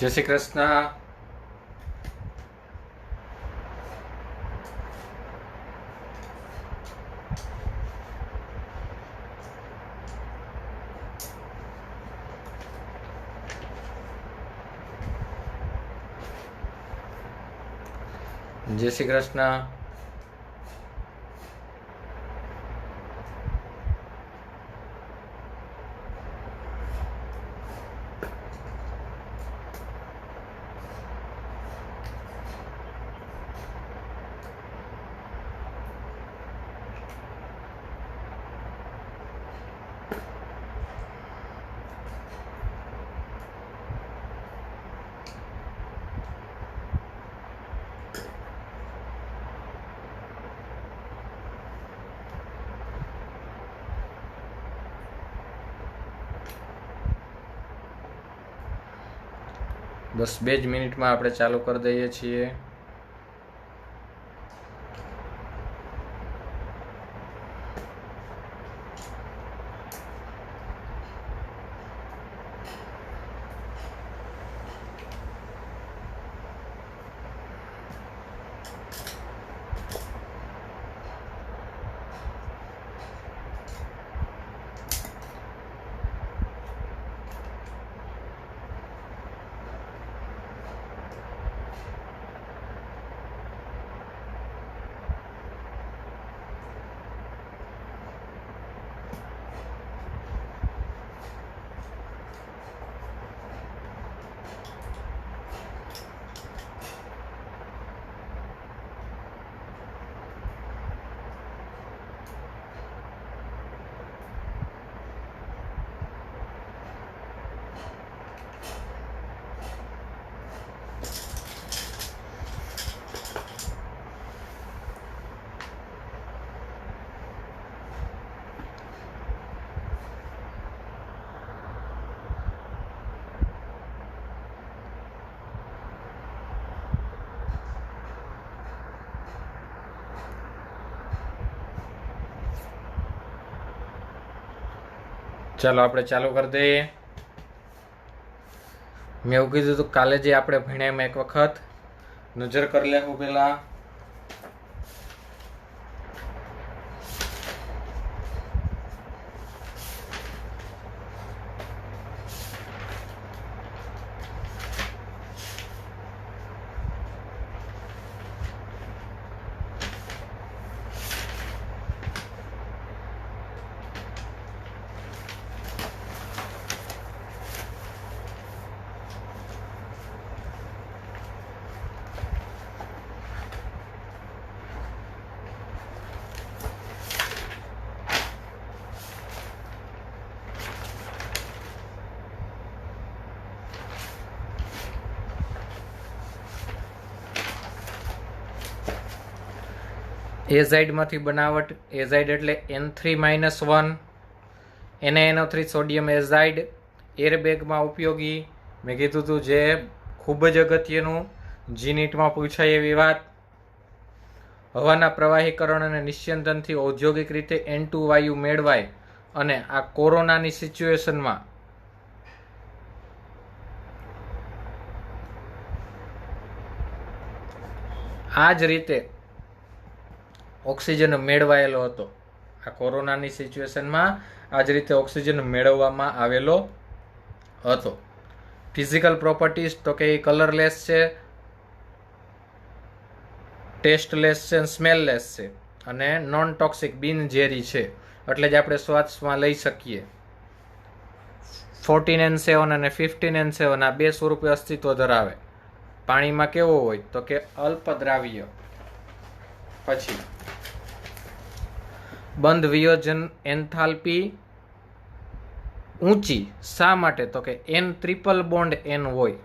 જય શ્રી કૃષ્ણ. જય શ્રી કૃષ્ણ. બસ 2 જ મિનિટમાં આપણે ચાલુ કરી દઈએ છીએ. ચાલો આપણે ચાલુ કરી દઈએ. મેં એવું કીધું હતું કાલે જે આપણે ભણ્યા એમાં એક વખત નજર કરી લેવું પેલા. એઝાઇડમાંથી બનાવટ. એઝાઇડ એટલે N3-1, NaNO3 સોડિયમ એઝાઇડ એરબેગમાં ઉપયોગી. મેં કીધું હતું જે ખૂબ જ અગત્યનું, જીનીટમાં પૂછાય એવી વાત. હવાના પ્રવાહીકરણ અને નિસ્યંદનથી ઔદ્યોગિક રીતે N2 વાયુ મેળવાય અને આ કોરોનાની સિચ્યુએશનમાં આ જ રીતે ઓક્સિજન મેળવાયેલો હતો. આ કોરોનાની સિચ્યુએશનમાં આ જ રીતે ઓક્સિજન મેળવવામાં આવેલો હતો. ફિઝિકલ પ્રોપર્ટીઝ તો કે એ કલરલેસ છે, ટેસ્ટલેસ છે, સ્મેલલેસ છે અને નોન ટોક્સિક બિનઝેરી છે, એટલે જ આપણે શ્વાસમાં લઈ શકીએ. 14N7 અને 15N7 આ 2 સ્વરૂપે અસ્તિત્વ ધરાવે. પાણીમાં કેવો હોય તો કે અલ્પદ્રાવ્ય. પછી બંધ વિયોજન એન્થાલ્પી ઊંચી. શા માટે તો કે N ટ્રિપલ બોન્ડ N હોય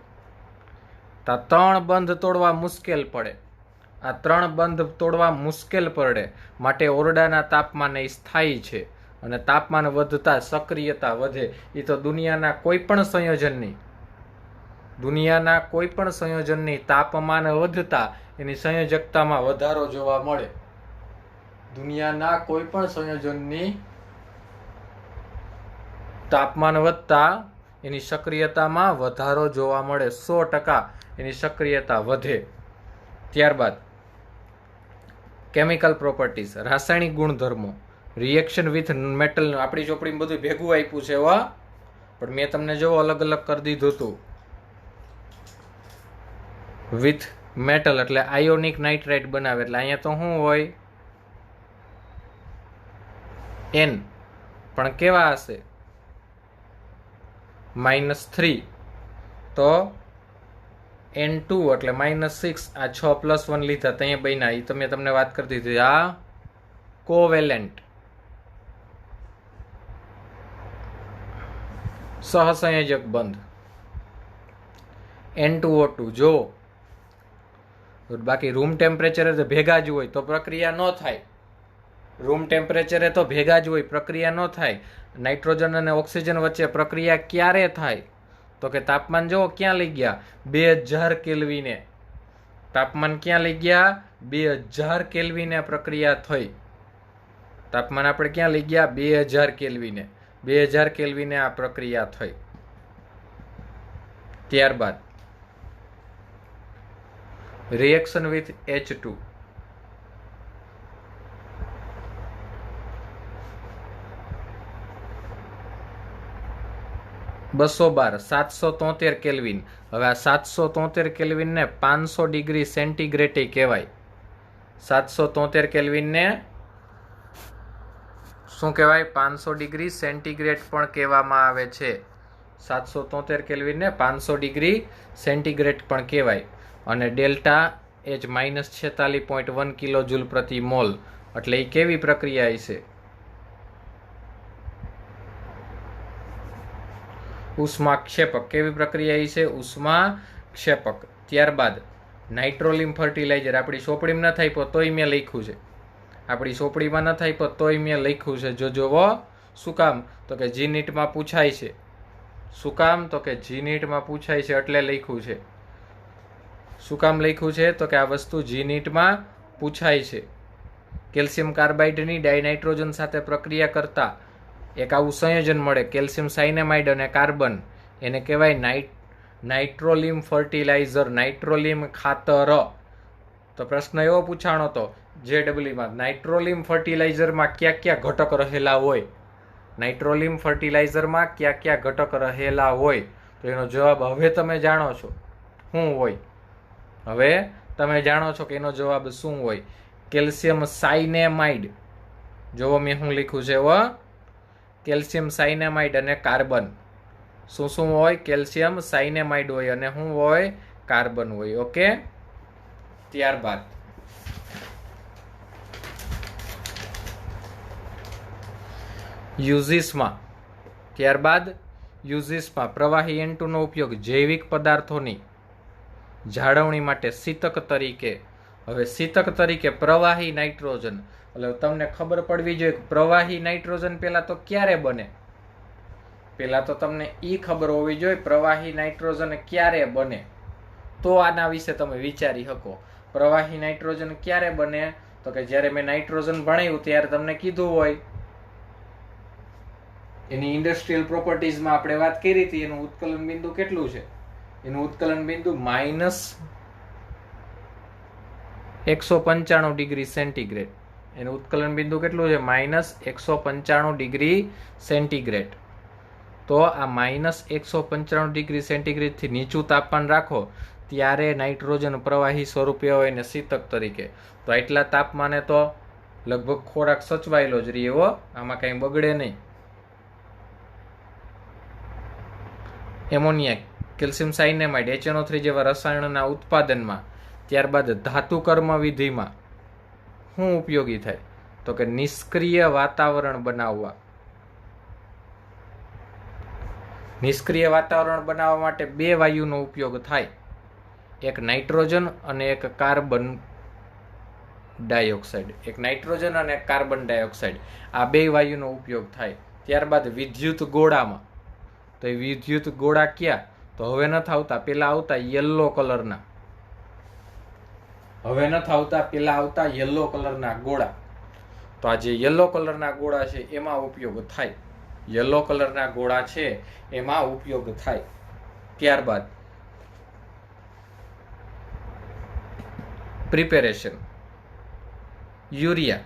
તો 3 બંધ તોડવા મુશ્કેલ પડે. આ 3 બંધ તોડવા મુશ્કેલ પડે માટે ઓરડાના તાપમાને સ્થાયી છે અને તાપમાન વધતા સક્રિયતા વધે. એ તો દુનિયાના કોઈ પણ સંયોજનની તાપમાન વધતા એની સંયોજકતામાં વધારો જોવા મળે. દુનિયાના કોઈ પણ સંયોજનની તાપમાન વધતા એની સક્રિયતામાં વધારો જોવા મળે, 100% એની સક્રિયતા વધે. ત્યારબાદ કેમિકલ પ્રોપર્ટીઝ, રાસાયણિક ગુણધર્મો, રિએક્શન વિથ મેટલ. આપણી ચોપડીમાં બધું ભેગું આપ્યું છે વા, પણ મેં તમને જો અલગ અલગ કરી દીધું હતું. વિથ મેટલ એટલે આયોનિક નાઇટ્રાઇટ બનાવે, એટલે અહીંયા તો શું હોય, એન, પણ કેવા હશે, -3, તો N2 એટલે -6. આ 6 + 1 લીધા ત્યાં બન્યા, એ તો મેં તમને વાત કરી દીધી. આ કોવેલેન્ટ સહસંયોજક બંધ N2O2. જો બાકી રૂમ ટેમ્પરેચરે તો ભેગા જ હોય તો પ્રક્રિયા ન થાય. રૂમ ટેમ્પરેચરે તો ભેગા જ હોય, પ્રક્રિયા ન થાય. નાઇટ્રોજન અને ઓક્સિજન વચ્ચે પ્રક્રિયા ક્યારે થાય, તો કે તાપમાન જો ક્યાં લઈ ગયા, 2000 કેલ્વિને. તાપમાન ક્યાં લઈ ગયા, 2000 કેલ્વિને પ્રક્રિયા થઈ. તાપમાન આપણે ક્યાં લઈ ગયા, 2000 કેલ્વિને. 2000 કેલ્વિને આ પ્રક્રિયા થઈ. ત્યારબાદ રિએક્શન વિથ H2. $212, 773 કેલ્વિન. હવે આ 773 કેલ્વિન ને 500 ડિગ્રી સેન્ટીગ્રેડ કહેવાય. 773 કેલ્વિન ને શું કહેવાય, 500 ડિગ્રી સેન્ટીગ્રેડ પણ કહેવામાં આવે છે. 773 કેલ્વિન ને 500 ડિગ્રી સેન્ટીગ્રેડ પણ કહેવાય. અને ડેલ્ટા H -46.1 કિલો જૂલ પ્રતિ મોલ. એટલે એ કેવી પ્રક્રિયા છે, ઉષ્માક્ષેપક. કેવી પ્રક્રિયા છે, ઉષ્માક્ષેપક. ત્યારબાદ નાઇટ્રોલિમ ફર્ટિલાઇઝર. આપણી ચોપડીમાં ન થાય તોય મેં લખ્યું છે, આપણી ચોપડીમાં ન થાય તોય મેં લખ્યું છે. જો જોવો, શું કામ, તો કે જી નીટમાં પૂછાય છે. શું કામ, તો કે જી નીટમાં પૂછાય છે એટલે લખ્યું છે. શું કામ લખ્યું છે, તો કે આ વસ્તુ જી નીટમાં પૂછાય છે. કેલ્શિયમ કાર્બાઇડની ડાયનાઇટ્રોજન સાથે પ્રક્રિયા કરતા એક આવું સંયોજન મળે, કેલ્શિયમ સાયનેમાઇડ અને કાર્બન. એને કહેવાય નાઇટ્રોલિમ ફર્ટિલાઇઝર, નાઇટ્રોલિમ ખાતર. તો પ્રશ્ન એવો પૂછાણો હતો JEEમાં, નાઇટ્રોલિમ ફર્ટિલાઇઝરમાં કયા કયા ઘટક રહેલા હોય, નાઇટ્રોલિમ ફર્ટિલાઇઝરમાં કયા કયા ઘટક રહેલા હોય. તો એનો જવાબ હવે તમે જાણો છો શું હોય. હવે તમે જાણો છો કે એનો જવાબ શું હોય. કેલ્શિયમ સાયનેમાઇડ. જોવો મેં શું લખ્યું છે, કેલ્શિયમ સાયનેમાઇડ અને કાર્બન. શું શું હોય, કેલ્શિયમ સાયનેમાઇડ હોય અને શું હોય, કાર્બન હોય. ઓકે. ત્યારબાદ યુઝિસમાં પ્રવાહી N2 નો ઉપયોગ જૈવિક પદાર્થોની જાળવણી માટે શીતક તરીકે. હવે શીતક તરીકે પ્રવાહી નાઇટ્રોજન, એટલે તમને ખબર પડવી જોઈએ કે પ્રવાહી નાઇટ્રોજન પેલા તો ક્યારે બને. પેલા તો તમને ઈ ખબર હોવી જોઈએ પ્રવાહી નાઇટ્રોજન ક્યારે બને, તો આના વિશે તમે વિચારી શકો. પ્રવાહી નાઇટ્રોજન ક્યારે બને, તો કે જ્યારે મેં નાઇટ્રોજન ભણાવ્યું ત્યારે તમને કીધું હોય, એની ઇન્ડસ્ટ્રીયલ પ્રોપર્ટીઝમાં આપણે વાત કરી હતી. એનું ઉત્કલન બિંદુ કેટલું છે, એનું ઉત્કલન બિંદુ -195 ડિગ્રી સેન્ટીગ્રેડ. એનું ઉત્કલન બિંદુ કેટલું છે, -195 ડિગ્રી સેન્ટીગ્રેડ. તો આ -195 ડિગ્રી સેન્ટીગ્રેડ થી નીચું તાપમાન રાખો ત્યારે નાઇટ્રોજન પ્રવાહી સ્વરૂપે હોય ને શીતક તરીકે. તો આટલા તાપમાને તો લગભગ ખોરાક સચવાયેલો જ રહે હો, આમાં કઈ બગડે નહીં. એમોનિયા, કેલ્શિયમ સાયનેમાઇડ, HNO3 જેવા રસાયણોના ઉત્પાદનમાં, ત્યારબાદ ધાતુ કર્મ વિધિમાં શું ઉપયોગી થાય, તો કે નિષ્ક્રિય વાતાવરણ બનાવવા. નિષ્ક્રિય વાતાવરણ બનાવવા માટે બે વાયુનો ઉપયોગ થાય, એક નાઇટ્રોજન અને એક કાર્બન ડાયોક્સાઇડ. એક નાઇટ્રોજન અને એક કાર્બન ડાયોક્સાઇડ, આ બે વાયુનો ઉપયોગ થાય. ત્યારબાદ વિદ્યુત ગોળામાં, તો એ વિદ્યુત ગોળા ક્યાં, તો હવે નથી આવતા, પેલા આવતા યલો કલરના. હવે નથી આવતા, પેલા આવતા યલો કલરના ગોળા. તો આ જે યલો કલરના ગોળા છે એમાં ઉપયોગ થાય. યલો કલરના ગોળા છે એમાં ઉપયોગ થાય. ત્યારબાદ પ્રિપેરેશન. યુરિયા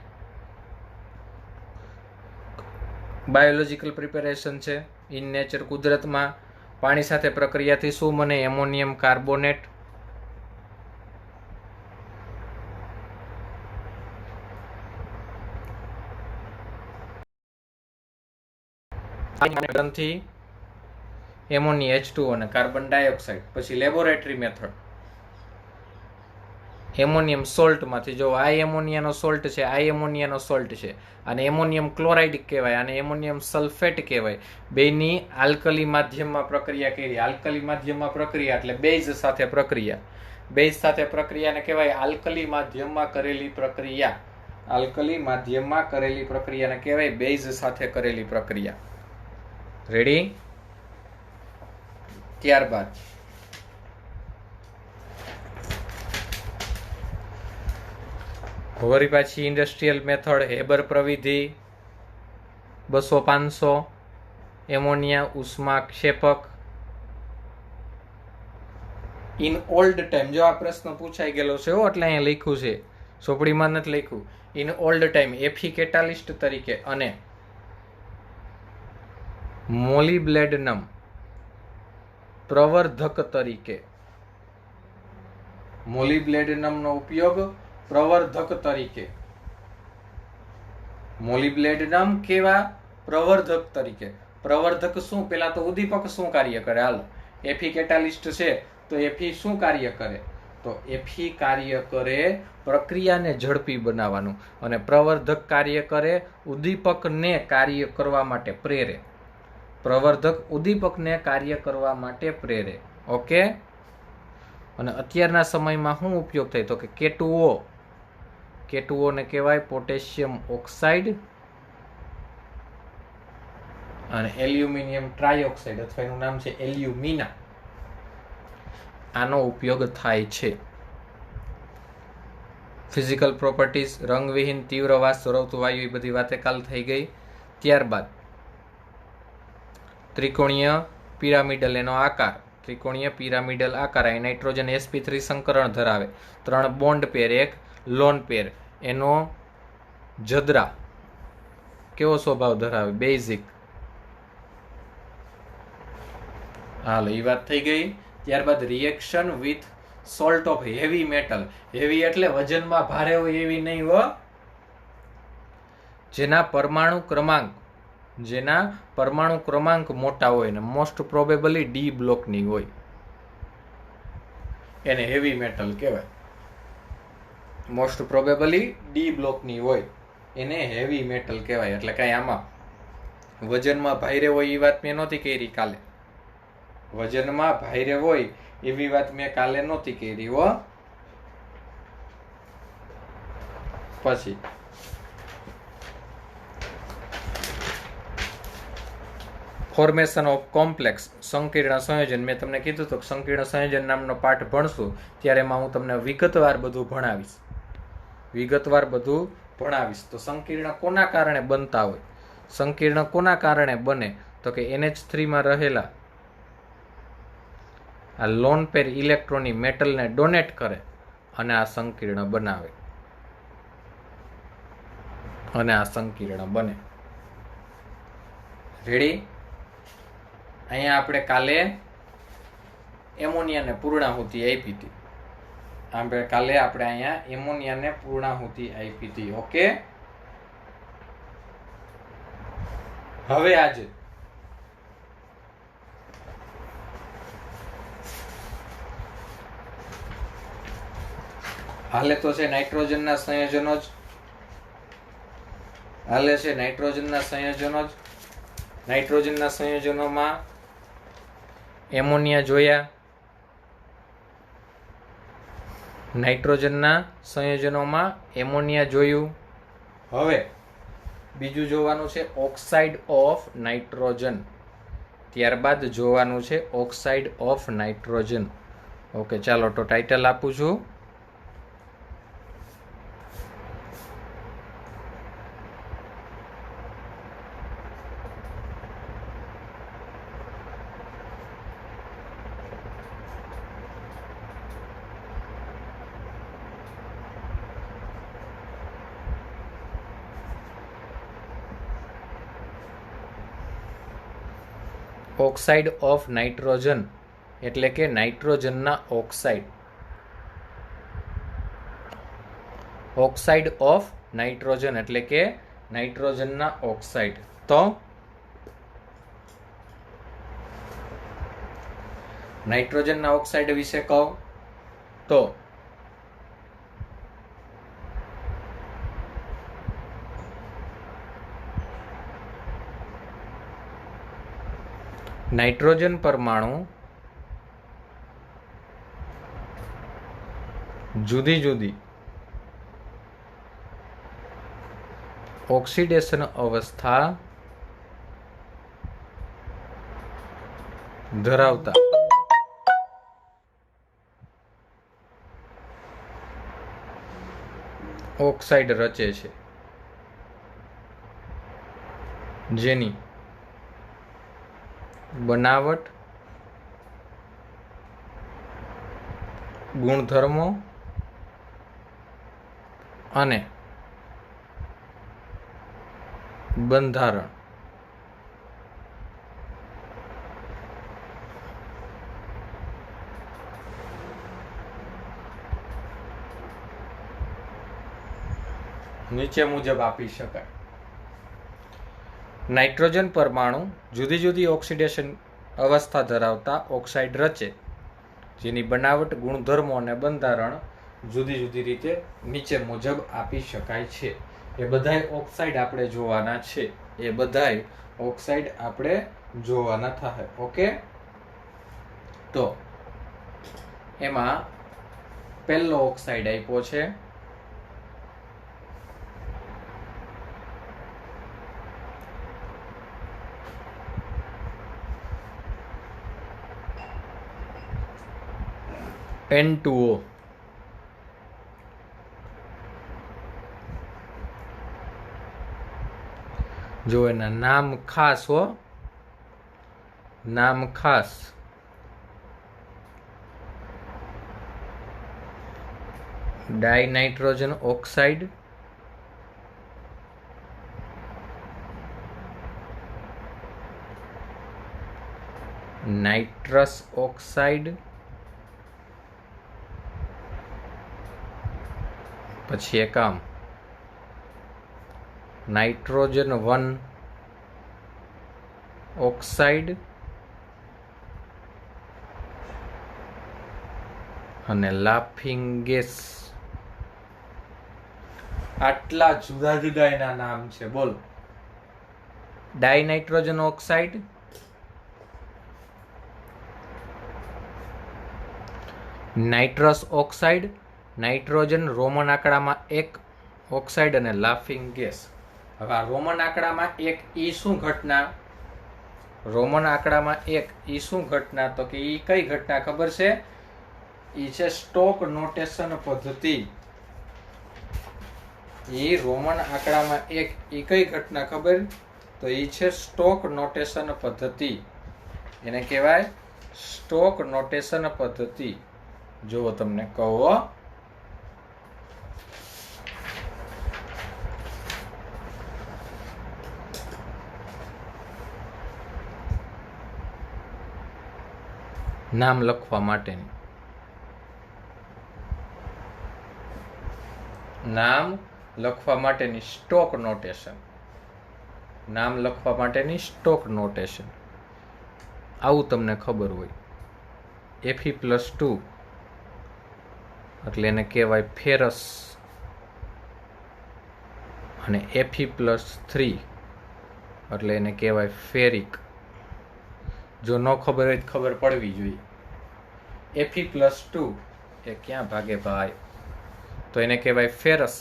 બાયોલોજિકલ પ્રિપેરેશન છે. ઇન નેચર કુદરતમાં પાણી સાથે પ્રક્રિયાથી શું બને? Ammonium carbonate. એમોનિયા H2O અને કાર્બન ડાયોક્સાઇડ. પછી લેબોરેટરી મેથડ. એમોનિયમ સોલ્ટમાંથી જો આ એમોનિયાનો સોલ્ટ છે, આ એમોનિયાનો સોલ્ટ છે, અને એમોનિયમ ક્લોરાઇડ કહેવાય અને એમોનિયમ સલ્ફેટ કહેવાય. બેની આલ્કલી માધ્યમમાં પ્રક્રિયા કરી. આલ્કલી માધ્યમમાં પ્રક્રિયા એટલે બેઝ સાથે પ્રક્રિયા. બેઝ સાથે પ્રક્રિયાને કહેવાય આલ્કલી માધ્યમમાં કરેલી પ્રક્રિયા. આલ્કલી માધ્યમમાં કરેલી પ્રક્રિયાને કહેવાય બેઝ સાથે કરેલી પ્રક્રિયા. રેડી? ત્યારબાદ વળી પાછી ઇન્ડસ્ટ્રીયલ મેથડ. હેબર પ્રવિધિ 200-500. એમોનિયા ઉષ્માક્ષેપક. In old time. જો આ પ્રશ્ન પૂછાઈ ગયેલો છે એટલે અહીંયા લખ્યું છે, ચોપડીમાં નથી લખ્યું. ઇન ઓલ્ડ ટાઈમ એફી કેટાલિસ્ટ તરીકે અને મોલિબ્લેડનમ પ્રવર્ધક તરીકે. મોલિબ્લેડનમનો ઉપયોગ પ્રવર્ધક તરીકે. મોલિબ્લેડનમ કેવા? પ્રવર્ધક તરીકે. પ્રવર્ધક શું? પેલા તો ઉદ્દીપક શું કાર્ય કરે? હાલો, એફી કેટાલિસ્ટ છે તો એફી શું કાર્ય કરે? તો એફી કાર્ય કરે પ્રક્રિયાને ઝડપી બનાવવાનું, અને પ્રવર્ધક કાર્ય કરે ઉદ્દીપકને કાર્ય કરવા માટે પ્રેરે. પ્રવર્ધક ઉદ્દીપકને કાર્ય કરવા માટે પ્રેરે. ઓકે. અને અત્યારના સમયમાં શું ઉપયોગ થાય? તો કે K2O. K2O ને કહેવાય પોટેશિયમ ઓક્સાઇડ અને એલ્યુમિનિયમ ટ્રાયોક્સાઇડ, અથવા એનું નામ છે એલ્યુમિના. આનો ઉપયોગ થાય છે. ફિઝિકલ પ્રોપર્ટીઝ, રંગવિહીન, તીવ્ર વાસ, ધરાવતું વાયુ, એ બધી વાતે કાલ થઈ ગઈ. ત્યારબાદ ત્રિકોણીય પિરામિડલ એનો આકાર. ત્રિકોણીય પિરામિડલ આકાર. અહીં નાઇટ્રોજન sp3 સંકરણ ધરાવે. 3 બોન્ડ પેર, 1 લોન પેર. એનો જદરા કેવો સ્વભાવ ધરાવે? બેઝિક. હાલો, એ વાત થઈ ગઈ. ત્યારબાદ reaction with salt of heavy metal. Heavy એટલે વજનમાં ભારે હોય એવી નહીં હો. જેના પરમાણુ ક્રમાંક મોટા હોય ને મોસ્ટ પ્રોબેબલી ડી બ્લોકની હોય એને હેવી મેટલ કહેવાય. મોસ્ટ પ્રોબેબલી ડી બ્લોકની હોય એને હેવી મેટલ કહેવાય. એટલે કઈ આમાં વજનમાં ભારે હોય એ વાત મેં નહોતી કરી કાલે. વજનમાં ભારે હોય એવી વાત મેં કાલે નહોતી કરી હો. પછી ફોર્મેશન ઓફ કોમ્પ્લેક્સ, સંકીર્ણ સંયોજન. મેં તમને કીધું તો સંકીર્ણ સંયોજન નામનો પાઠ ભણશું ત્યારે એમાં હું તમને વિગતવાર બધું ભણાવીશ. તો સંકીર્ણ કોના કારણે બનતા હોય? સંકીર્ણ કોના કારણે બને? તો કે NH3 માં રહેલા આ લોન પેર ઇલેક્ટ્રોનની મેટલને ડોનેટ કરે અને આ સંકીર્ણ બનાવે, અને આ સંકીર્ણ બને. રેડી? અહીંયા આપણે કાલે એમોનિયાને પૂર્ણાહુતિ આપી હતી. કાલે આપણે અહીંયા એમોનિયાને પૂર્ણાહુતિ આપી હતી. ઓકે. હવે આજે હાલે તો છે નાઇટ્રોજનના સંયોજનો જ હાલે છે. નાઇટ્રોજનના સંયોજનોમાં એમોનિયા જોયા. નાઇટ્રોજનના સંયોજનોમાં એમોનિયા જોયું. હવે બીજું જોવાનું છે ઓક્સાઇડ ઓફ નાઇટ્રોજન. ત્યારબાદ જોવાનું છે ઓક્સાઇડ ઓફ નાઇટ્રોજન. ઓકે, ચાલો તો ટાઇટલ આપું છું. ઓક્સાઇડ ઓફ નાઇટ્રોજન એટલે કે નાઇટ્રોજનના ઓક્સાઇડ. ઓક્સાઇડ ઓફ નાઇટ્રોજન એટલે કે નાઇટ્રોજનના ઓક્સાઇડ. તો નાઇટ્રોજનના ઓક્સાઇડ વિશે કહો તો નાઇટ્રોજન પરમાણુ જુદી જુદી ઓક્સિડેશન અવસ્થા ધરાવતા ઓક્સાઇડ રચે છે, જેની બનાવટ, ગુણધર્મો અને બંધારણ નીચે મુજબ આપી શકાય. નાઇટ્રોજન પરમાણુ જુદી જુદી ઓક્સિડેશન અવસ્થા ધરાવતા ઓક્સાઇડ રચે, જેની બનાવટ, ગુણધર્મો અને બંધારણ જુદી જુદી રીતે નીચે મુજબ આપી શકાય છે. એ બધાય ઓક્સાઇડ આપણે જોવાના છે. એ બધાય ઓક્સાઇડ આપણે જોવાના થાય. ઓકે, તો એમાં પહેલો ઓક્સાઇડ આપ્યો છે N2O. જો એના નામ ખાસ હો, નામ ખાસ. ડાયનાઇટ્રોજન ઓક્સાઇડ, નાઇટ્રસ ઓક્સાઇડ, પછી એક આમ નાઇટ્રોજન 1 ઓક્સાઇડ અને લાફિંગ ગેસ. આટલા જુદા જુદા એના નામ છે. બોલો, dinitrogen oxide, nitrous oxide, nitrogen roman આંકડામાં 1 ઓક્સાઇડ અને લાફિંગ ગેસ. હવે આ રોમન આંકડામાં 1 ઈ શું ઘટના? રોમન આંકડામાં 1 ઈ શું ઘટના? તો કે ઈ કઈ ઘટના ખબર છે? ઈ છે સ્ટોક નોટેશન પદ્ધતિ. ઈ રોમન આંકડામાં 1 ઈ કઈ ઘટના ખબર? તો ઈ છે સ્ટોક નોટેશન પદ્ધતિ. એને કહેવાય સ્ટોક નોટેશન પદ્ધતિ. જો તમને કહો, નામ લખવા માટેની, નામ લખવા માટેની સ્ટોક નોટેશન, નામ લખવા માટેની સ્ટોક નોટેશન. આવું તમને ખબર હોય. Fe+2 એટલે એને કહેવાય ફેરસ, અને Fe+3 એટલે એને કહેવાય ફેરિક. જો ન ખબર હોય તો ખબર પડવી જોઈએ. Fe+2 એ ક્યાં ભાગે ભાઈ? તો એને કહેવાય ફેરસ.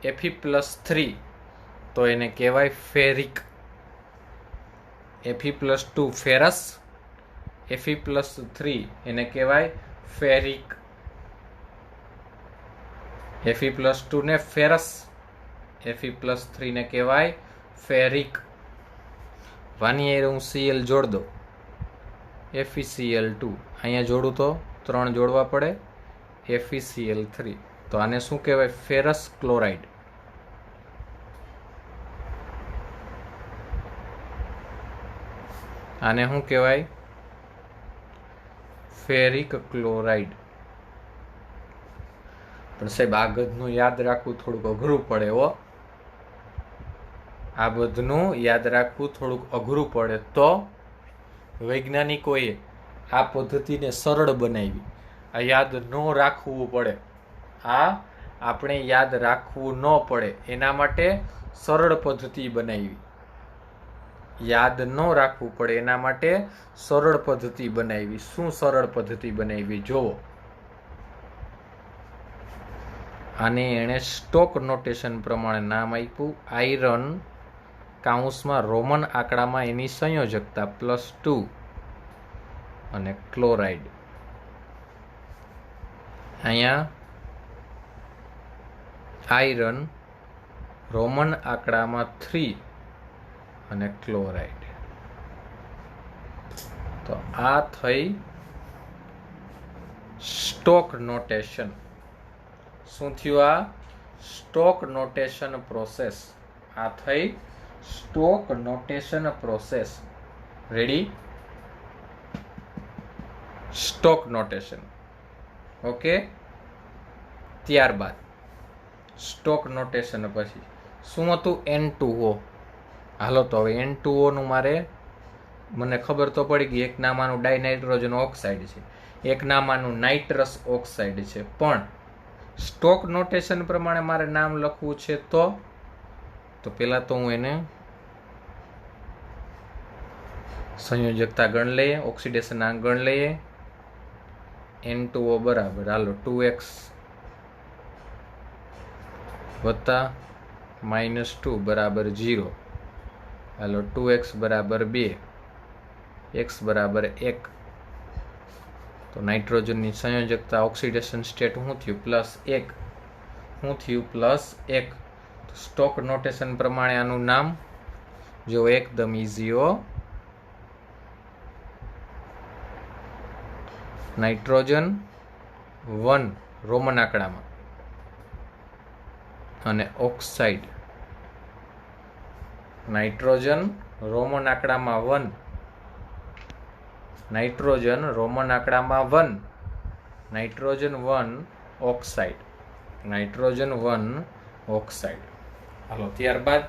Fe+3 તો એને કહેવાય ફેરિક. Fe+2 ફેરસ, Fe+3 એને કહેવાય ફેરિક. Fe+2 ને ફેરસ, Fe+3 ને કહેવાય ફેરિક. વાની હું Cl જોડ દો, FeCl2. અહીંયા જોડું તો 3 જોડવા પડે, FeCl3. તો આને શું કહેવાય? Ferrous chloride. આને શું કહેવાય? Ferric chloride. પણ સાહેબ આ બધું યાદ રાખવું થોડુંક અઘરું પડે હો. આ બધું યાદ રાખવું થોડુંક અઘરું પડે. તો વૈજ્ઞાનિકોએ આ પદ્ધતિને સરળ બનાવી. આ યાદ ન રાખવું પડે, આ આપણે યાદ રાખવું ન પડે એના માટે સરળ પદ્ધતિ બનાવી. યાદ ન રાખવું પડે એના માટે સરળ પદ્ધતિ બનાવી. શું સરળ પદ્ધતિ બનાવી જોવો. આને એણે સ્ટોક નોટેશન પ્રમાણે નામ આપ્યું આયરન, કાઉન્સમાં રોમન આંકડામાં એની સંયોજકતા +2 અને ક્લોરાઇડ. અહીંયા આયરન રોમન આંકડામાં 3 અને ક્લોરાઇડ. તો આ થઈ સ્ટોક નોટેશન. શું થયું? આ સ્ટોક નોટેશન પ્રોસેસ. આ થઈ stock notation process. Ready? Stock notation. Okay. ત્યારબાદ સ્ટોક નોટેશન પછી શું હતું? N2O. હાલો તો હવે N2O નું મને ખબર તો પડી ગઈ. એક નામાનું ડાયનાઇટ્રોજન ઓક્સાઇડ છે, એક નામાનું નાઇટ્રસ ઓક્સાઇડ છે. પણ સ્ટોક નોટેશન પ્રમાણે મારે નામ લખવું છે તો પહેલા તો હું એને સંયોજકતા ગણ લઈએ, ઓક્સિડેશન આંક ગણ લઈએ. N2O બરાબર હાલો 2x વત્તા -2 બરાબર 0. હાલો 2x બરાબર 2, x બરાબર 1. તો નાઇટ્રોજનની સંયોજકતા ઓક્સિડેશન સ્ટેટ શું થયું? +1. શું થયું? +1. તો સ્ટોક નોટેશન પ્રમાણે આનું નામ જો એકદમ ઇઝી હો. નાઇટ્રોજન 1 રોમન આંકડામાં અને ઓક્સાઇડ. નાઇટ્રોજન રોમન આંકડામાં 1, નાઇટ્રોજન રોમન આંકડામાં 1, નાઇટ્રોજન 1 ઓક્સાઇડ, નાઇટ્રોજન 1 ઓક્સાઇડ. હાલો ત્યારબાદ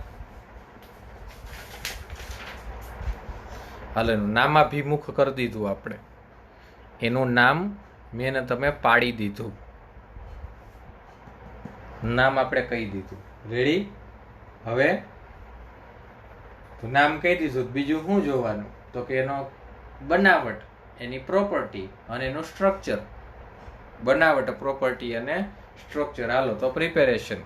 હાલ એનું નામાભિમુખ કરી દીધું આપણે. એનું નામ મેં તમે પાડી દીધું. નામ આપણે કહી દીધું. રેડી? હવે નામ કહી દીધું, બીજું શું જોવાનું? તો કે એનો બનાવટ, એની પ્રોપર્ટી અને એનું સ્ટ્રક્ચર. બનાવટ, પ્રોપર્ટી અને સ્ટ્રક્ચર. હાલો તો પ્રિપેરેશન.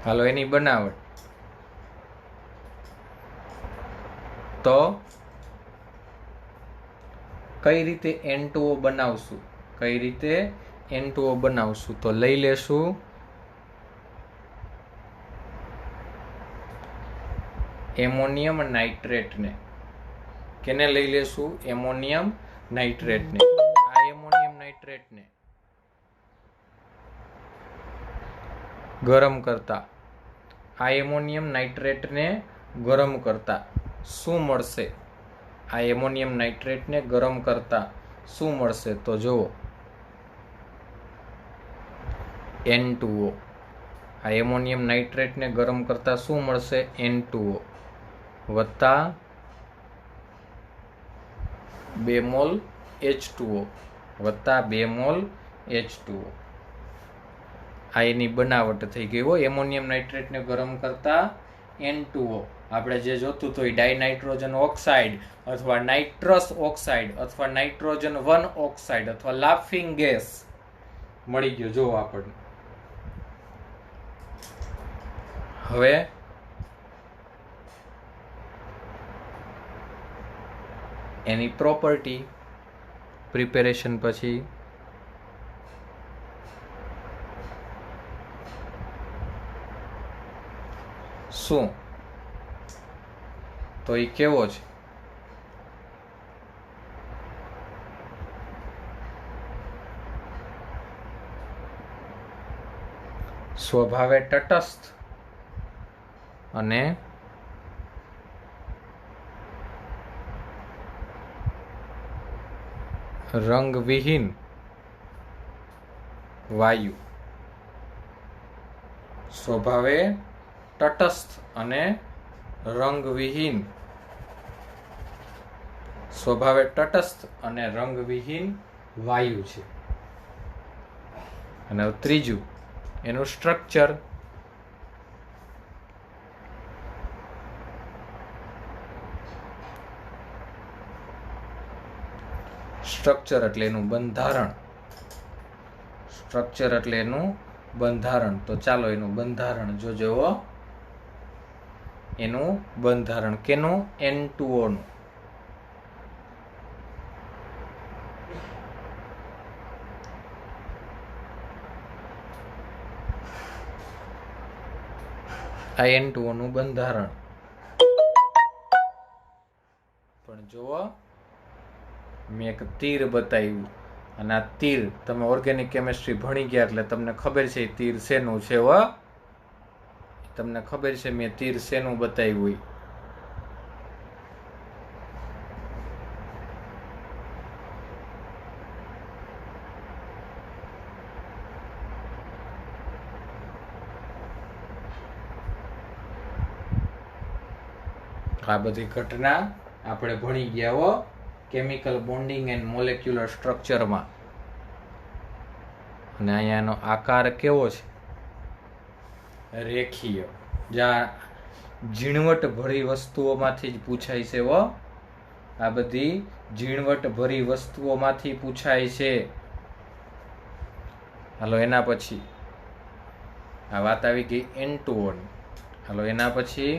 હાલો એની બનાવટ. તો કઈ રીતે N2O બનાવશું? કઈ રીતે N2O બનાવશું? તો લઈ લેશું એમોનિયમ નાઇટ્રેટને. કેને લઈ લેશું? એમોનિયમ નાઇટ્રેટને. આ એમોનિયમ નાઇટ્રેટને ગરમ કરતા, આ એમોનિયમ નાઇટ્રેટને ગરમ કરતા શું મળશે? આ એમોનિયમ નાઇટ્રેટને ગરમ કરતા શું મળશે? તો જુઓ N2O. આ એમોનિયમ નાઇટ્રેટને ગરમ કરતા શું મળશે? N2O વત્તા 2 મોલ H2O વત્તા 2 મોલ H2O. આ એની બનાવટ થઈ ગઈ હોય. એમોનિયમ નાઇટ્રેટને ગરમ કરતા N2O. આપણે જે જોતું હતું એ ડાયનાઇટ્રોજન ઓક્સાઇડ અથવા નાઇટ્રસ ઓક્સાઇડ અથવા નાઇટ્રોજન 1 ઓક્સાઇડ અથવા લાફિંગ ગેસ મળી ગયો. જો આપણને હવે એની પ્રોપર્ટી પ્રિપેરેશન પછી શું? તો એ કેવો છે? સ્વભાવે તટસ્થ અને રંગવિહીન વાયુ. સ્વભાવે તટસ્થ અને રંગવિહીન. સ્વભાવે તટસ્થ અને રંગવિહીન વાયુ છે. અને ત્રીજું એનું સ્ટ્રક્ચર. સ્ટ્રક્ચર એટલે એનું બંધારણ. સ્ટ્રક્ચર એટલે એનું બંધારણ. તો ચાલો એનું બંધારણ જોજો. એનું બંધારણ કેનું? N2O નું. આ N2O નું બંધારણ. પણ જુઓ, મેં એક તીર બતાવ્યું અને આ તીર તમે ઓર્ગેનિક કેમિસ્ટ્રી ભણી ગયા એટલે તમને ખબર છે તીર શેનું છે. તમને ખબર છે મેં તીર શેનું બતાવ્યું. આ બધી ઘટના આપણે ભણી ગયા કેમિકલ બોન્ડિંગ એન્ડ મોલેક્યુલર સ્ટ્રક્ચરમાં. અને અહીંયા એનો આકાર કેવો છે? રેખીય. જ્યાં ઝીણવટ ભરી વસ્તુઓમાંથી જ પૂછાય છે. આ બધી ઝીણવટ ભરી વસ્તુઓમાંથી પૂછાય છે. હાલો એના પછી આ વાત આવી ગઈ N2O ની. હાલો એના પછી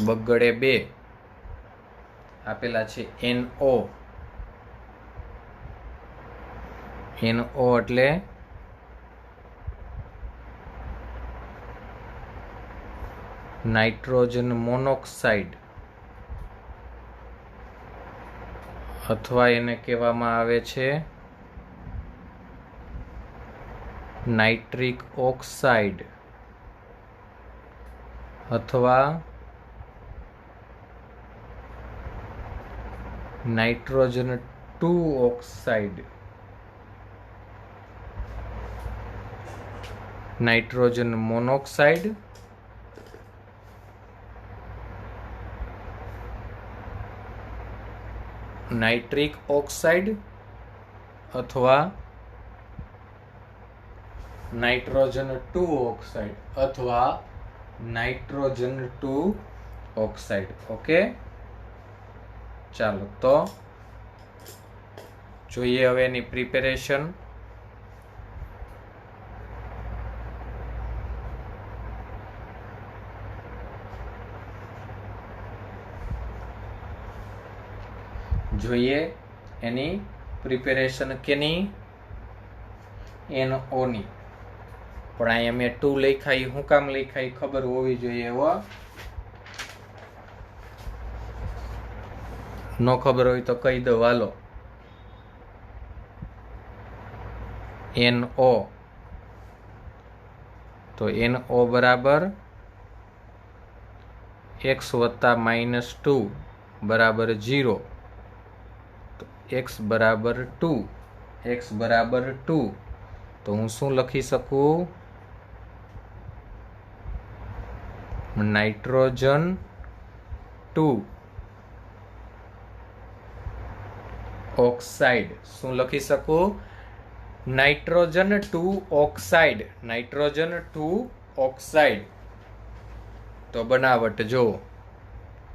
બગડે 2 આપેલા છે NO. NO એટલે નાઇટ્રોજન મોનોક્સાઇડ, અથવા એને કહેવામાં આવે છે નાઇટ્રિક ઓક્સાઇડ, અથવા nitrogen 2 oxide. Nitrogen monoxide, nitric oxide અથવા નાઇટ્રોજન 2 ઓક્સાઇડ અથવા નાઇટ્રોજન 2 ઓક્સાઇડ. ઓકે, ચાલો તો જોઈએ હવે એની પ્રિપેરેશન. જોઈએ એની પ્રિપેરેશન કેની? NO ની. પણ અહીંયા મેં 2 લખાઈ. હું કામ લખાઈ ખબર હોવી જોઈએ. ન ખબર હોય તો કહી દો. હાલો, NO. તો NO બરાબર x વત્તા -2 બરાબર 0. તો x બરાબર 2. x બરાબર 2. તો હું શું લખી શકું? Nitrogen 2 oxide. શું લખી શકું? Nitrogen 2 oxide. Nitrogen 2 oxide. તો બનાવટ જો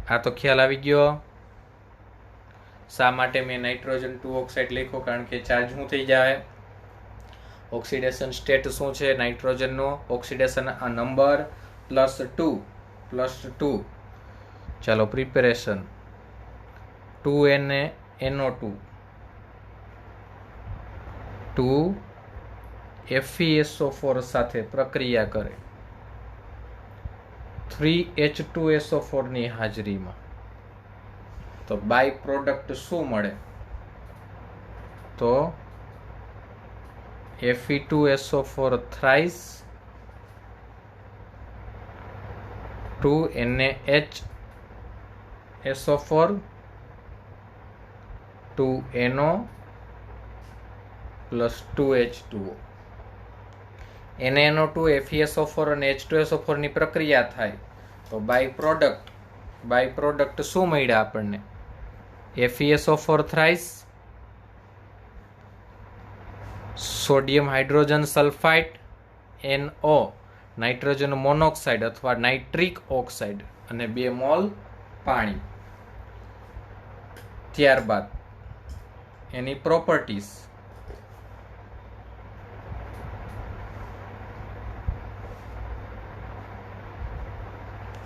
આ તો ખ્યાલ આવી ગયો. શા માટે મેં નાઇટ્રોજન 2 ઓક્સાઇડ લખ્યો? કારણ કે ચાર્જ શું થઈ જાય? ઓક્સિડેશન સ્ટેટ શું છે નાઇટ્રોજનનો? Oxidation number +2. ચાલો પ્રિપેરેશન. 2NO2 2 FeSO4 સાથે પ્રક્રિયા કરે 3H2SO4 ની હાજરીમાં, તો બાય પ્રોડક્ટ શું મળે? તો Fe2SO4 thrice 2NaHSO4 2NO plus 2H2O. NaNO2 FeSO4 અને H2SO4 ની પ્રક્રિયા થાય તો બાય પ્રોડક્ટ શું મળ્યા આપણને? FeSO4 thrice sodium hydrogen sulphide NO nitrogen monoxide અથવા નાઇટ્રિક ઓક્સાઇડ અને 2 મોલ પાણી. ત્યારબાદ એની પ્રોપર્ટીઝ.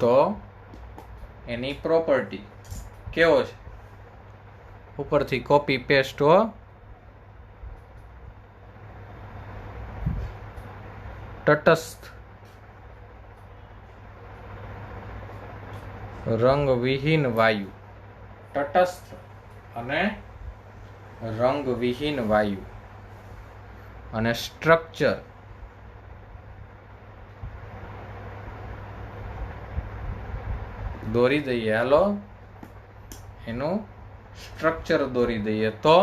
તો એની પ્રોપર્ટી કેવો છે? ઉપરથી કોપી પેસ્ટ હો. તટસ્થ, રંગવિહીન વાયુ. તટસ્થ અને રંગવિહીન વાયુ. અને સ્ટ્રક્ચર દોરી દઈએ. હાલો એનું સ્ટ્રક્ચર દોરી દઈએ. તો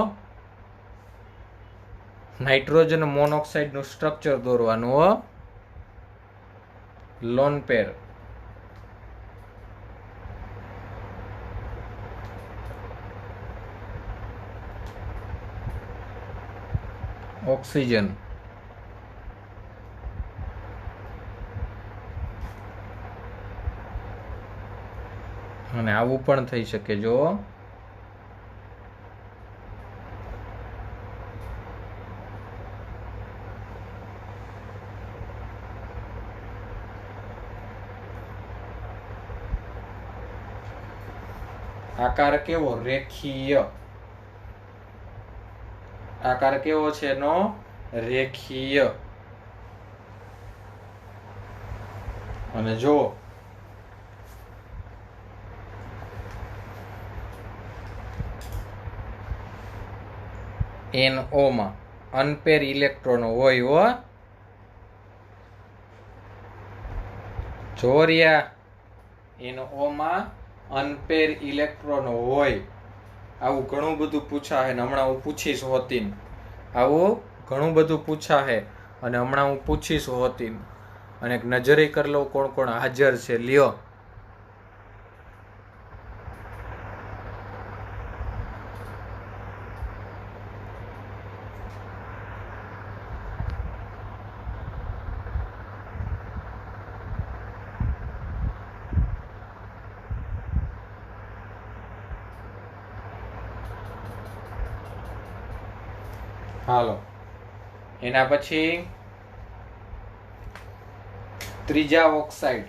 નાઇટ્રોજન મોનોક્સાઇડ નું સ્ટ્રક્ચર દોરવાનું હો. Lone pair. ઓક્સિજન. અને આવું પણ થઈ શકે જો આકાર કેવો? રેખીય. આકાર કેવો છે એનો? રેખીય. અને જો NO માં અનપેર ઇલેક્ટ્રોન હોય હો. જોરિયા NO માં અનપેર ઇલેક્ટ્રોન હોય. આવું ઘણું બધું પૂછાશે ને હમણાં હું પૂછીશ હોતી. આવું ઘણું બધું પૂછાશે અને હમણાં હું પૂછીશ હોતી. અને એક નજરે કરી લઉં કોણ કોણ હાજર છે. લ્યો. હાલો એના પછી ત્રીજા ઓક્સાઇડ.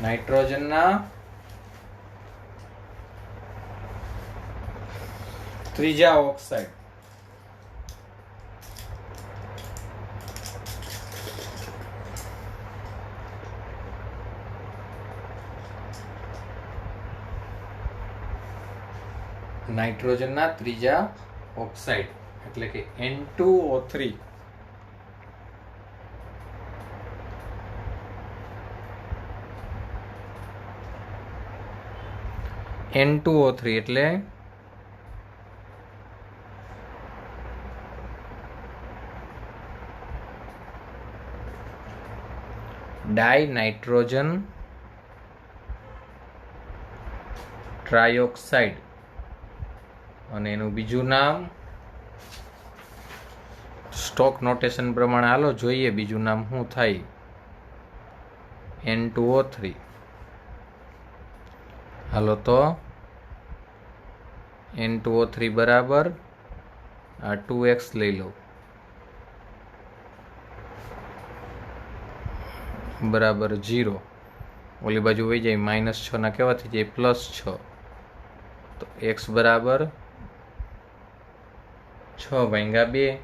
નાઇટ્રોજનના ત્રીજા ઓક્સાઇડ. નાઇટ્રોજનના ત્રીજા ઓક્સાઇડ એટલે કે N2O3. N2O3 એટલે ડાઈ નાઇટ્રોજન ટ્રાયોક્સાઇડ. અને એનું બીજું નામ સ્ટોક નોટેશન પ્રમાણે હાલો જોઈએ બીજું નામ શું થાય. N2O3. હાલો તો N2O3 બરાબર આ 2x લઈ લો બરાબર 0. ઓલી બાજુ વહી જાય -6 ના કેવા થઈ જાય +6. तो x बराबर 6/2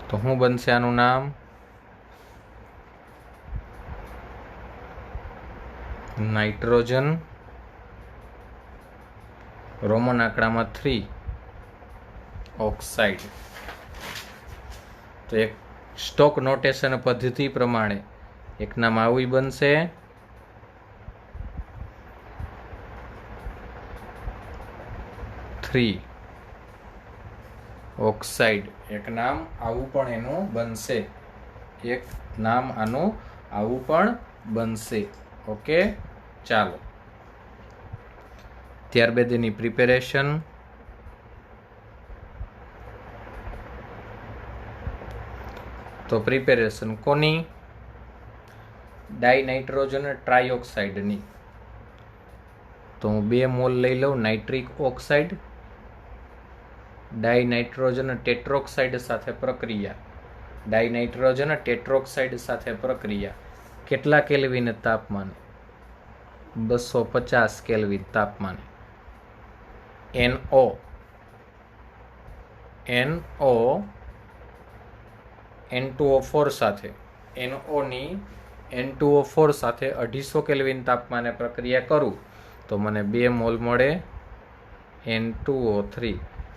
तो શું બનશે આનું નામ નાઇટ્રોજન રોમન આંકડામાં 3 ઓક્સાઇડ તો એક સ્ટોક નોટેશન પદ્ધતિ પ્રમાણે એક નામ આવું બનશે ઓક્સાઇડ એક નામ આવું પણ એનું બનશે એક નામ આનું આવું પણ બનશે ઓકે ચાલો ત્યારબાદ એની પ્રિપેરેશન તો પ્રિપેરેશન કોની ડાઇનાઇટ્રોજન ટ્રાયોક્સાઇડની તો હું 2 મોલ લઈ લઉં નાઇટ્રિક ઓક્સાઇડ ડાઇનાઇટ્રોજન ટેટ્રોક્સાઇડ સાથે પ્રક્રિયા ડાઇનાઇટ્રોજન ટેટ્રોક્સાઇડ સાથે પ્રક્રિયા કેટલા કેલ્વિન તાપમાને 250 કેલ્વિન તાપમાને NO N2O4 સાથે NO ની N2O4 સાથે 250 કેલ્વિન તાપમાને પ્રક્રિયા કરું તો મને 2 મોલ મળે N2O3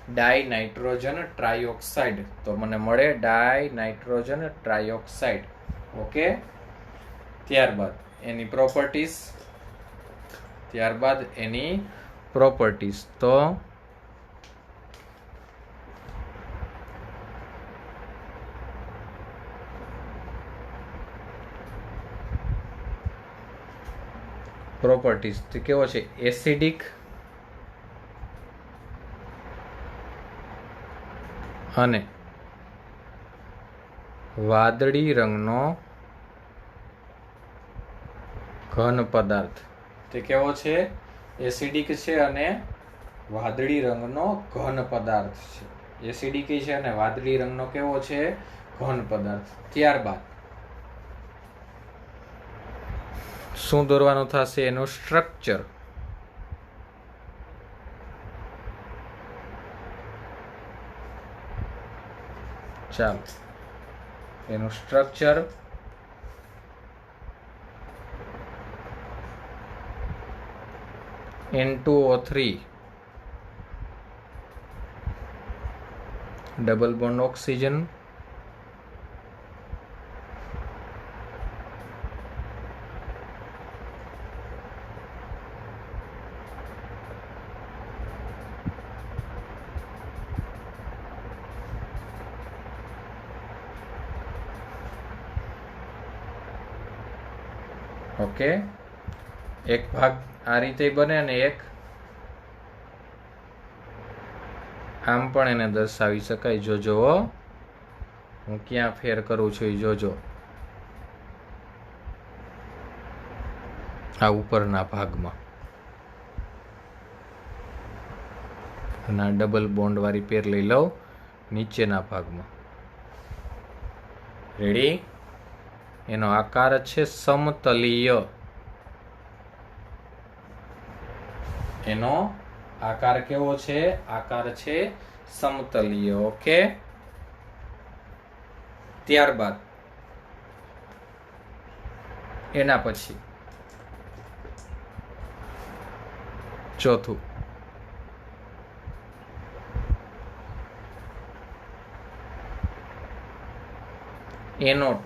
ડાઇનાઇટ્રોજન ટ્રાયોક્સાઇડ તો મને મળે ડાઇનાઇટ્રોજન ટ્રાયોક્સાઇડ ઓકે ત્યારબાદ એની પ્રોપર્ટીઝ તો પ્રોપર્ટીઝ તો કેવો છે એસિડિક અને વાદળી રંગનો ઘન પદાર્થ તે કેવો છે એસિડિક છે અને વાદળી રંગનો ઘન પદાર્થ છે એસિડિક છે અને વાદળી રંગનો કેવો છે ઘન પદાર્થ ત્યારબાદ શું દોરવાનું થશે એનું સ્ટ્રક્ચર ચાલો એનું structure N2O3 double bond oxygen okay એક ભાગ આ રીતે બને અને એક આમ પણ એને દર્શાવી શકાય જોજો હું ક્યાં ફેર કરું છું એ જોજો આ ઉપરના ભાગમાં અને આ ડબલ બોન્ડ વાળી પેર લઈ લઉં નીચેના ભાગમાં રેડી એનો આકાર છે સમતલીય એનો આકાર કેવો છે આકાર છે સમતલીય ઓકે ત્યારબાદ એના પછી ચોથું NO2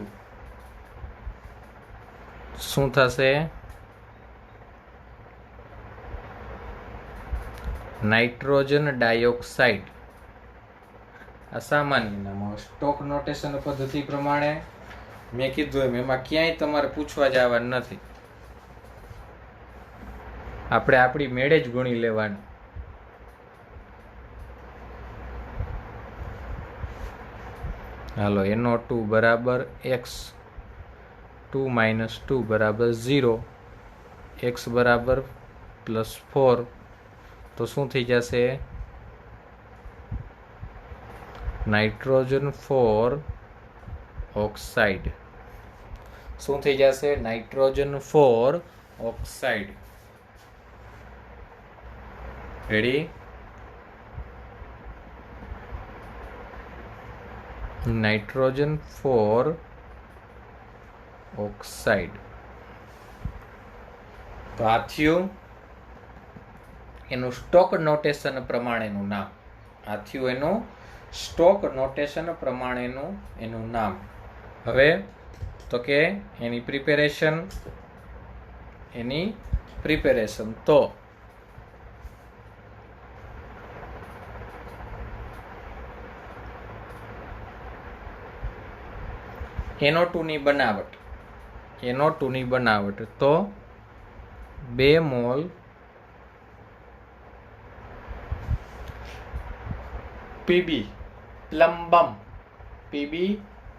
શું થશે નાઇટ્રોજન ડાયોક્સાઇડ આ સામાન્ય નામ સ્ટોક નોટેશન પદ્ધતિ પ્રમાણે મેં કીધું એમ એમાં ક્યાંય તમારે પૂછવા જવાનું નથી આપણે આપણી મેળે જ ગણી લેવાનું હાલો NO2 બરાબર x 2 - 2 બરાબર 0 x બરાબર +4 તો શું થઈ જશે નાઇટ્રોજન 4 ઓક્સાઇડ શું થઈ જશે nitrogen 4 oxide ready? Nitrogen 4 oxide. તો આ થયું એનું સ્ટોક નોટેશન પ્રમાણેનું નામ. આ થયું એનું સ્ટોક નોટેશન પ્રમાણેનું એનું નામ. હવે તો કે એની પ્રિપેરેશન તો NO2 ની બનાવટ તો 2 મોલ પીબી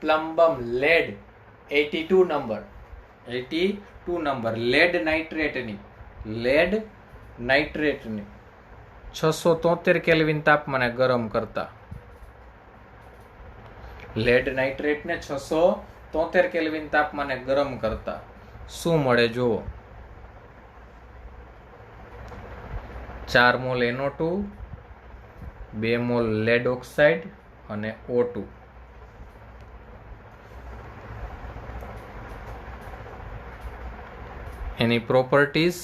પ્લમ્બમ લેડ 82 નંબર લેડ નાઇટ્રેટની 673 કેલ્વિન તાપમાને ગરમ કરતા. લેડ નાઇટ્રેટને 673 કેલ્વિન તાપમાને ગરમ કરતા શું મળે જુઓ. 4 mall NO2, 2 mall lead oxide અને O2. એની પ્રોપર્ટીઝ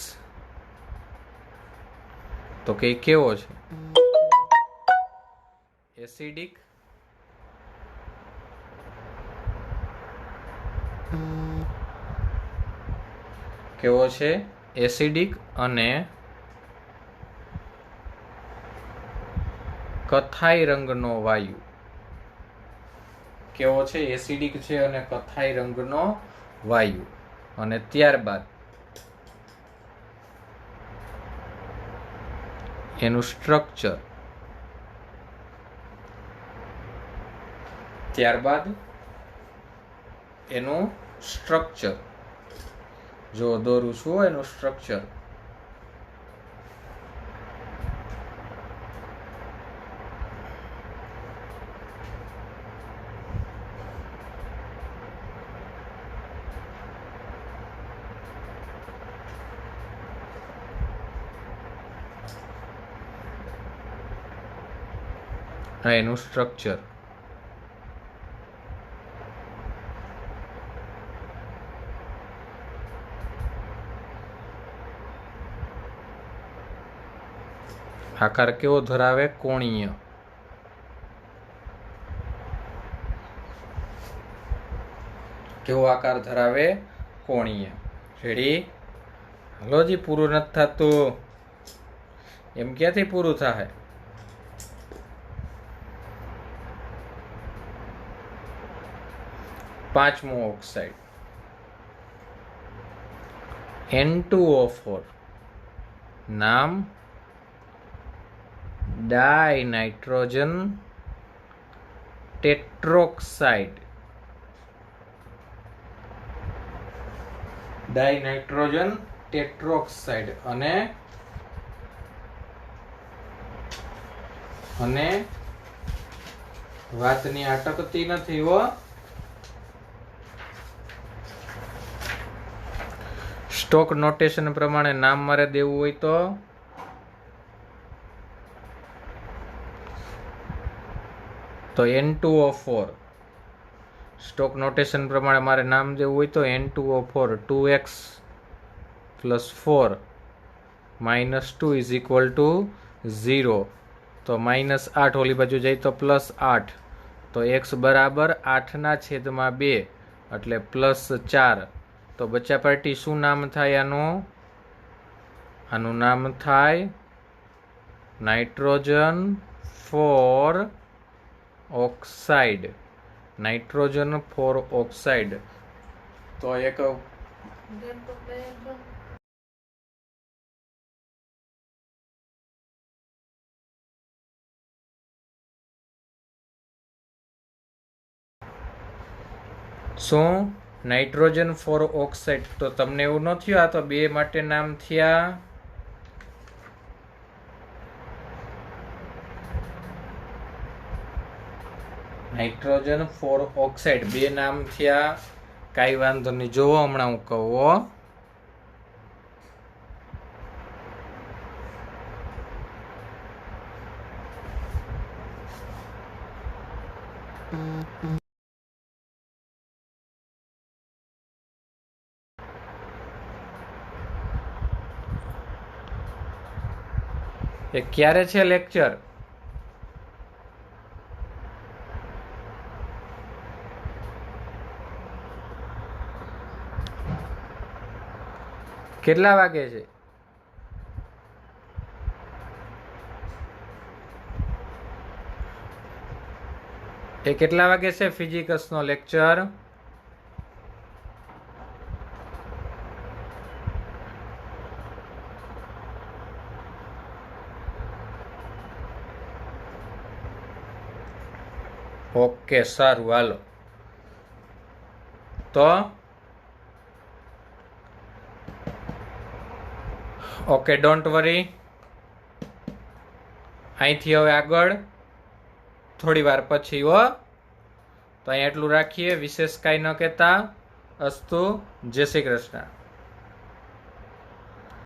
તો કે કેવો છે? એસિડિક, કેવો છે? એસિડિક અને કથાઈ રંગનો વાયુ. કેવો છે? એસિડિક છે અને કથાઈ રંગનો વાયુ. અને ત્યારબાદ એનું સ્ટ્રક્ચર. જો દોરું છું એનું સ્ટ્રક્ચર. એનું સ્ટ્રક્ચર. આકાર કેવો ધરાવે? કોણીય. કેવો આકાર ધરાવે? કોણીય. રેડી? હાલો જી, પૂરું નથી થતું. એમ ક્યાંથી પૂરું થાય? પાંચમો ઓક્સાઇડ N2O4. નામ ડાઇનાઇટ્રોજન ટેટ્રોક્સાઇડ. અને વાતની અટકતી નથી હો. સ્ટોક નોટેશન પ્રમાણે નામ મારે દેવું હોય તો N2O4. સ્ટોક નોટેશન પ્રમાણે મારે નામ દેવું હોય તો N2O4 2x + 4 - 2 = 0. તો -8 ઓલી બાજુ જાય તો +8. તો x બરાબર 8/2 એટલે +4. તો બચ્ચા પાર્ટી શું નામ થાય આનું નામ થાય નાઇટ્રોજન 4 ઓક્સાઇડ. Nitrogen 4 oxide. તો એક શું નાઇટ્રોજન 4 ઓક્સાઇડ. તો તમને એવું ન થયું આ તો 2 માટે નામ થયા? નાઇટ્રોજન 4 ઓક્સાઇડ 2 નામ થયા. કાંઈ વાંધો નહીં, જોવો હમણાં હું કહું. એ ક્યારે છે લેક્ચર? કેટલા વાગે છે? એ કેટલા વાગે છે ફિઝિક્સનો લેક્ચર? ઓકે સારું, હાલો. તો ઓકે, ડોન્ટ વરી. અહીંથી હવે આગળ થોડી વાર પછી હો. તો અહીં એટલું રાખીએ. વિશેષ કાંઈ ન કહેતા. અસ્તુ. જય શ્રી કૃષ્ણ.